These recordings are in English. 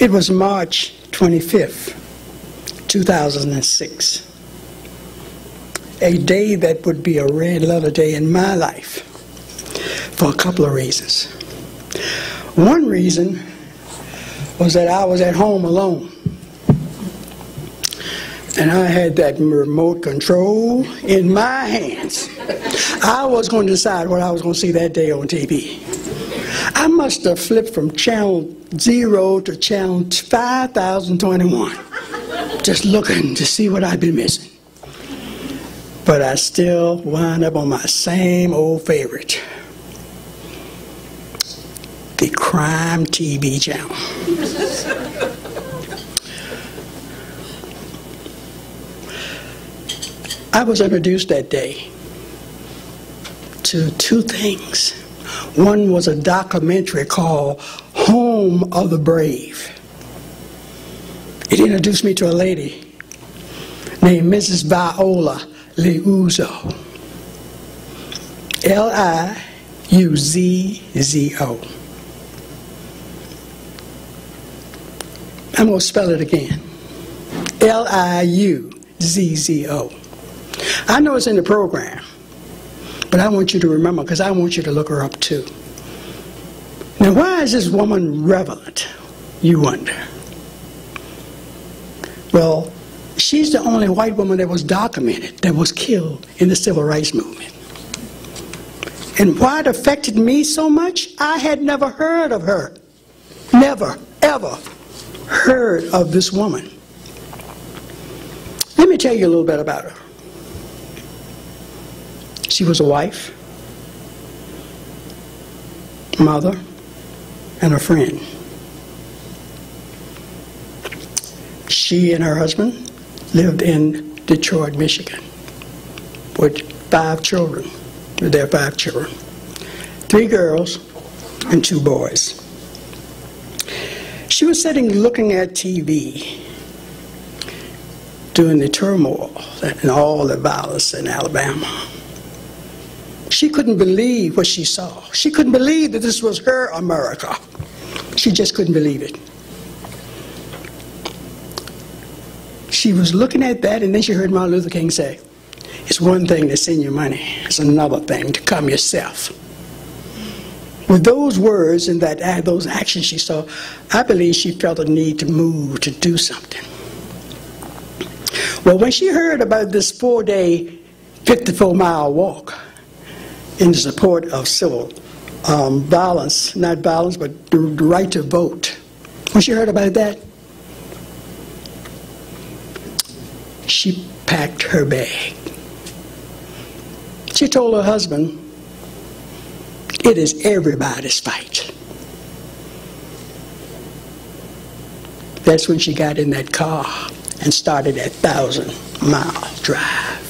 It was March 25th, 2006. A day that would be a red letter day in my life for a couple of reasons. One reason was that I was at home alone. And I had that remote control in my hands. I was going to decide what I was going to see that day on TV. I must have flipped from channel 0 to channel 5021, just looking to see what I'd been missing. But I still wound up on my same old favorite, the crime TV channel. I was introduced that day to two things. One was a documentary called Home of the Brave. It introduced me to a lady named Mrs. Viola Liuzzo. Liuzzo. I'm going to spell it again. Liuzzo. I know it's in the program, but I want you to remember, because I want you to look her up too. Now, why is this woman relevant, you wonder? Well, she's the only white woman that was documented that was killed in the civil rights movement. And why it affected me so much, I had never heard of her. Never, ever heard of this woman. Let me tell you a little bit about her. She was a wife, mother, and a friend. She and her husband lived in Detroit, Michigan, with 5 children. There are 5 children, 3 girls and 2 boys. She was sitting looking at TV during the turmoil and all the violence in Alabama. She couldn't believe what she saw. She couldn't believe that this was her America. She just couldn't believe it. She was looking at that, and then she heard Martin Luther King say, "It's one thing to send your money. It's another thing to come yourself." With those words and those actions she saw, I believe she felt a need to move, to do something. Well, when she heard about this 4-day, 54-mile walk in support of civil violence, not violence, but the right to vote, when she heard about that, she packed her bag. She told her husband, "It is everybody's fight." That's when she got in that car and started that 1,000-mile drive.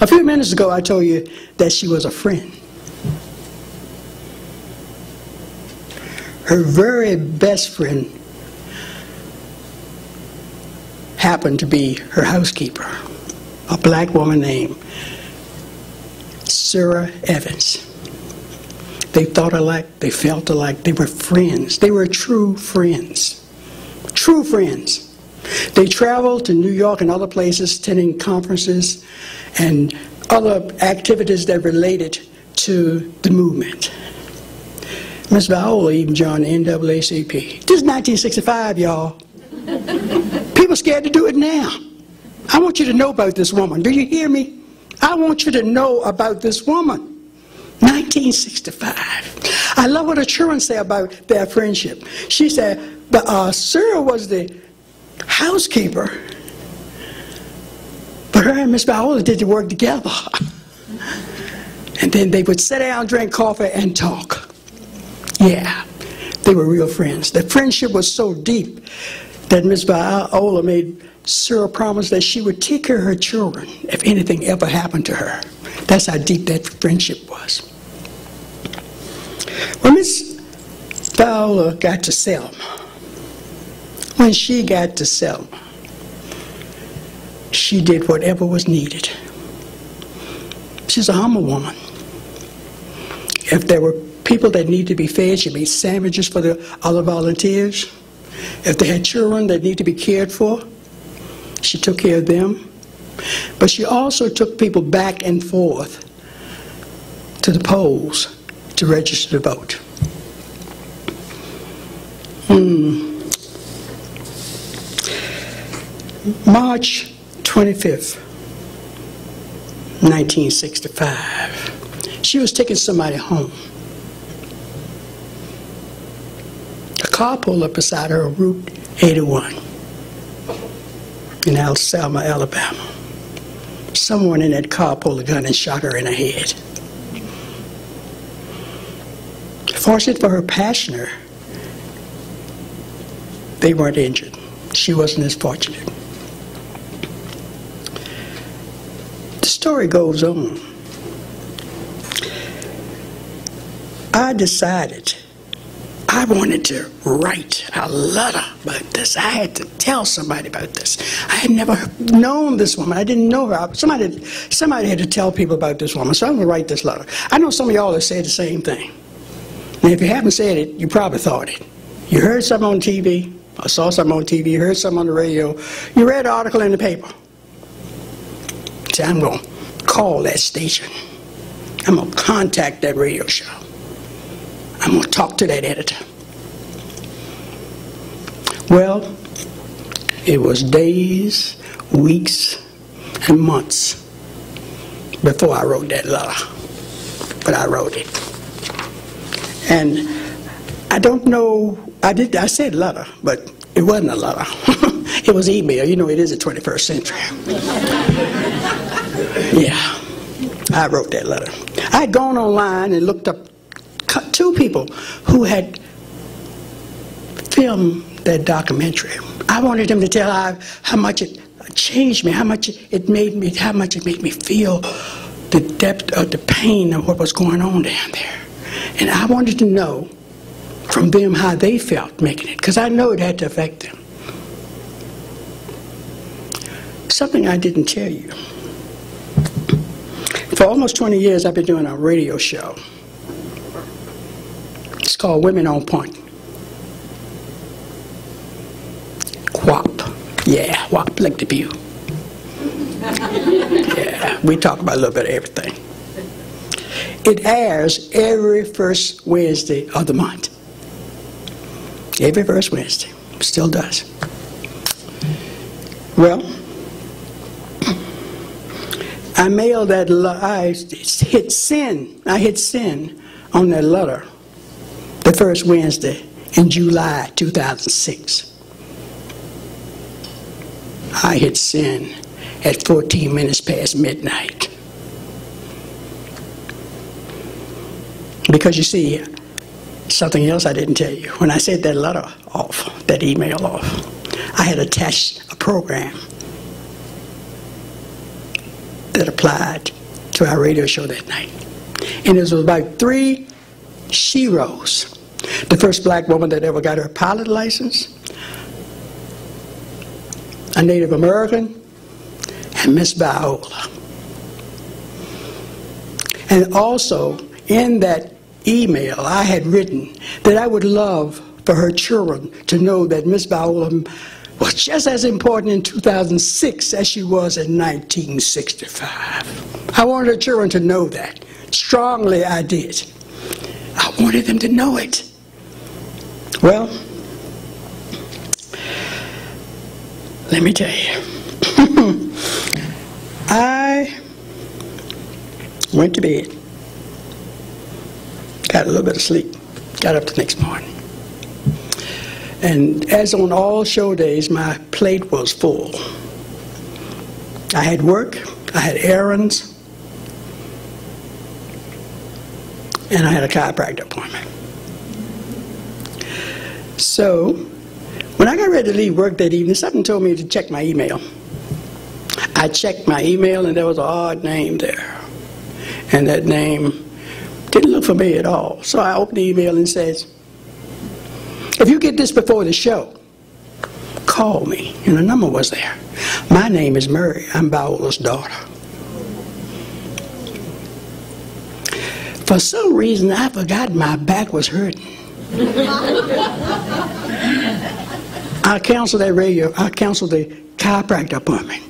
A few minutes ago, I told you that she was a friend. Her very best friend happened to be her housekeeper, a black woman named Sarah Evans. They thought alike, they felt alike, they were friends. They were true friends. True friends. They traveled to New York and other places, attending conferences and other activities that related to the movement. Miss Viola even joined the NAACP. This is 1965, y'all. People scared to do it now. I want you to know about this woman. Do you hear me? I want you to know about this woman. 1965. I love what the children say about their friendship. She said, but Sarah was the housekeeper, but her and Miss Viola did the work together. And then they would sit down, drink coffee, and talk. Yeah, they were real friends. The friendship was so deep that Miss Viola made Sarah promise that she would take care of her children if anything ever happened to her. That's how deep that friendship was. When Miss Viola got to Selma, when she got to Selma, she did whatever was needed. She's a humble woman. If there were people that need to be fed, she made sandwiches for the other volunteers. If they had children that need to be cared for, she took care of them. But she also took people back and forth to the polls to register to vote. March 25th, 1965. She was taking somebody home. A car pulled up beside her on Route 81 in Selma, Alabama. Someone in that car pulled a gun and shot her in the head. Fortunate for her passenger, they weren't injured. She wasn't as fortunate. The story goes on. I decided I wanted to write a letter about this. I had to tell somebody about this. I had never known this woman. I didn't know her. Somebody had to tell people about this woman, so I'm going to write this letter. I know some of y'all have said the same thing. And if you haven't said it, you probably thought it. You heard something on TV, or saw something on TV, you heard something on the radio, you read an article in the paper. Say, I'm going to call that station. I'm going to contact that radio show. I'm going to talk to that editor. Well, it was days, weeks, and months before I wrote that letter. But I wrote it. And I don't know, I said letter, but it wasn't a letter. It was email. You know, it is the 21st century. Yeah, I wrote that letter. I had gone online and looked up two people who had filmed that documentary. I wanted them to tell how much it changed me, how much it made me feel the depth of the pain of what was going on down there. And I wanted to know from them how they felt making it, because I know it had to affect them. Something I didn't tell you. For almost 20 years, I've been doing a radio show. It's called Women on Point. WAP. Yeah, WAP, like the view. Yeah, we talk about a little bit of everything. It airs every first Wednesday of the month. Every first Wednesday. Still does. Well, I mailed that letter. I hit send on that letter the first Wednesday in July 2006. I hit send at 14 minutes past midnight. Because you see, something else I didn't tell you. When I sent that letter off, that email off, I had attached a program that applied to our radio show that night. And it was about 3 sheroes. The first black woman that ever got her pilot license, a Native American, and Miss Viola. And also, in that email, I had written that I would love for her children to know that Miss Viola was just as important in 2006 as she was in 1965. I wanted her children to know that. Strongly, I did. I wanted them to know it. Well, let me tell you. I went to bed. Got a little bit of sleep, got up the next morning. And as on all show days, my plate was full. I had work, I had errands, and I had a chiropractor appointment. So, when I got ready to leave work that evening, something told me to check my email. I checked my email and there was an odd name there. And that name didn't look familiar at all. So I opened the email and says, if you get this before the show, call me. And the number was there. My name is Murray. I'm Viola's daughter. For some reason, I forgot my back was hurting. I canceled that I canceled the chiropractor appointment.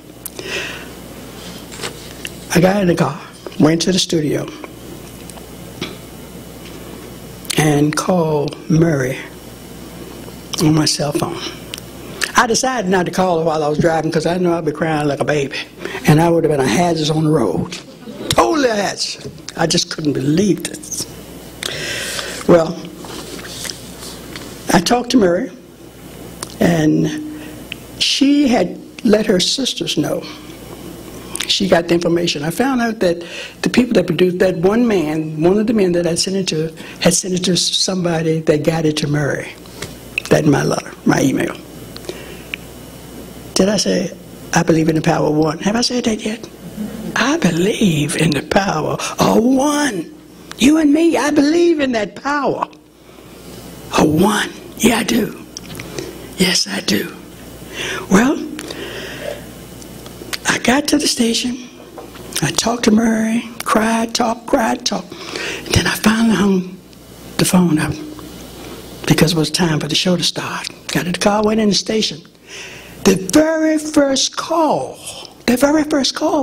I got in the car, went to the studio, and called Murray on my cell phone. I decided not to call her while I was driving because I knew I'd be crying like a baby. And I would have been a hazard on the road. Totally a hazard. I just couldn't believe this. Well, I talked to Murray, and she had let her sisters know. She got the information. I found out that the people that produced that one man, one of the men that I sent it to, had sent it to somebody that got it to Murray. That in my letter, my email. Did I say, I believe in the power of one? Have I said that yet? I believe in the power of one. You and me, I believe in that power of one. Yeah, I do. Yes, I do. Well, I got to the station. I talked to Murray, cried, talked. Then I finally hung the phone up because it was time for the show to start. Got in the car, went in the station. The very first call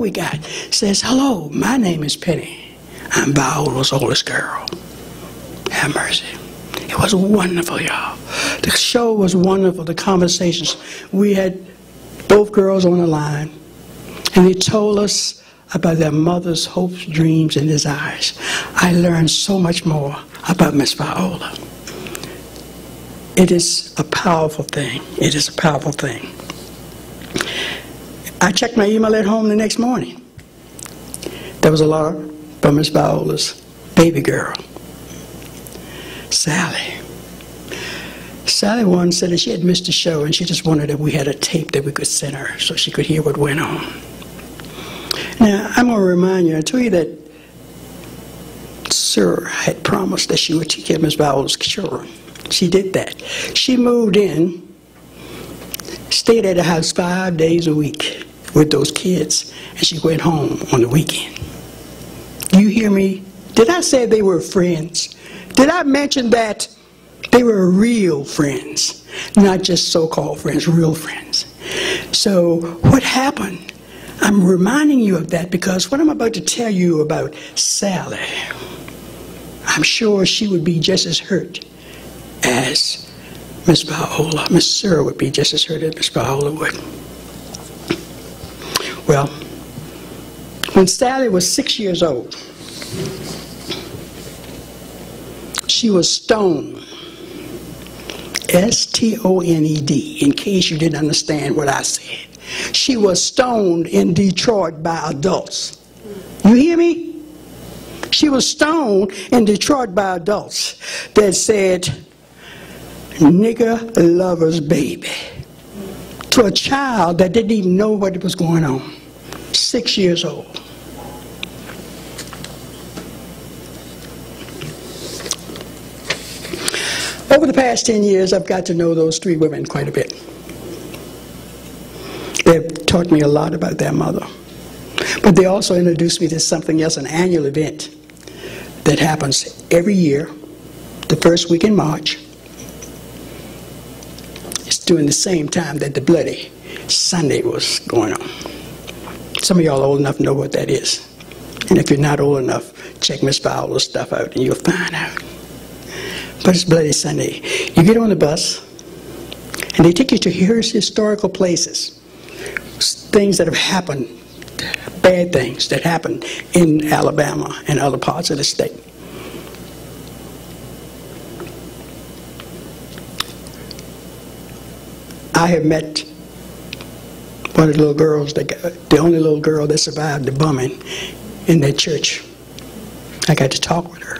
we got says, "Hello, my name is Penny. I'm Viola's oldest girl." Have mercy. It was wonderful, y'all. The show was wonderful, the conversations. We had both girls on the line, and they told us about their mother's hopes, dreams, and desires. I learned so much more about Miss Viola. It is a powerful thing. It is a powerful thing. I checked my email at home the next morning. There was a letter from Miss Viola's baby girl, Sally. Sally once said that she had missed the show and she just wanted that we had a tape that we could send her so she could hear what went on. Now, I'm going to remind you, I tell you that Sir had promised that she would take care of Miss Viola's children. She did that. She moved in, stayed at the house 5 days a week with those kids, and she went home on the weekend. You hear me? Did I say they were friends? Did I mention that they were real friends, not just so-called friends, real friends? So what happened? I'm reminding you of that because what I'm about to tell you about Sally, I'm sure she would be just as hurt as Miss Viola. Miss Sarah would be just as hurt as Miss Viola would. Well, when Sally was 6 years old, she was stoned. S-T-O-N-E-D, in case you didn't understand what I said. She was stoned in Detroit by adults. You hear me? She was stoned in Detroit by adults that said, "Nigger lover's baby," to a child that didn't even know what was going on. 6 years old. Over the past 10 years, I've got to know those three women quite a bit. They've taught me a lot about their mother. But they also introduced me to something else, an annual event that happens every year, the first week in March. It's during the same time that the Bloody Sunday was going on. Some of y'all old enough to know what that is. And if you're not old enough, check Miss Viola's stuff out and you'll find out. But it's Bloody Sunday. You get on the bus, and they take you to historical places, things that have happened, bad things that happened in Alabama and other parts of the state. I have met one of the little girls, the only little girl that survived the bombing in that church. I got to talk with her.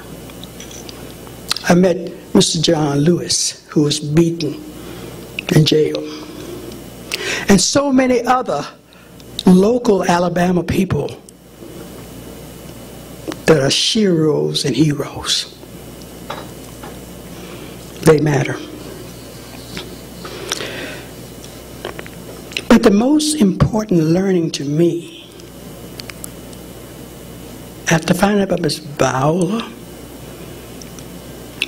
I met Mr. John Lewis, who was beaten in jail. And so many other local Alabama people that are sheroes and heroes. They matter. But the most important learning to me, after finding out about Miss Viola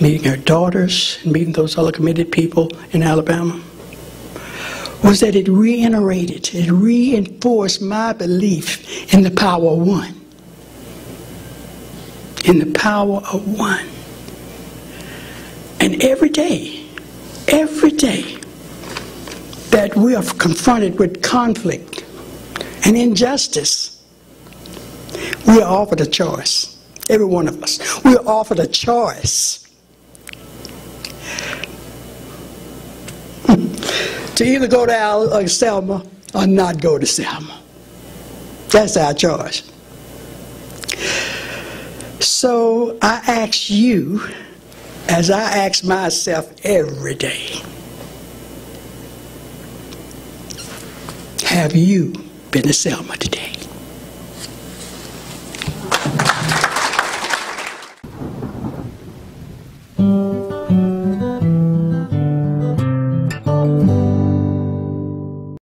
meeting her daughters, and meeting those other committed people in Alabama, was that it reiterated, it reinforced my belief in the power of one. In the power of one. And every day that we are confronted with conflict and injustice, we are offered a choice. Every one of us. We are offered a choice to either go to Selma or not go to Selma. That's our choice. So I ask you, as I ask myself every day, have you been to Selma today?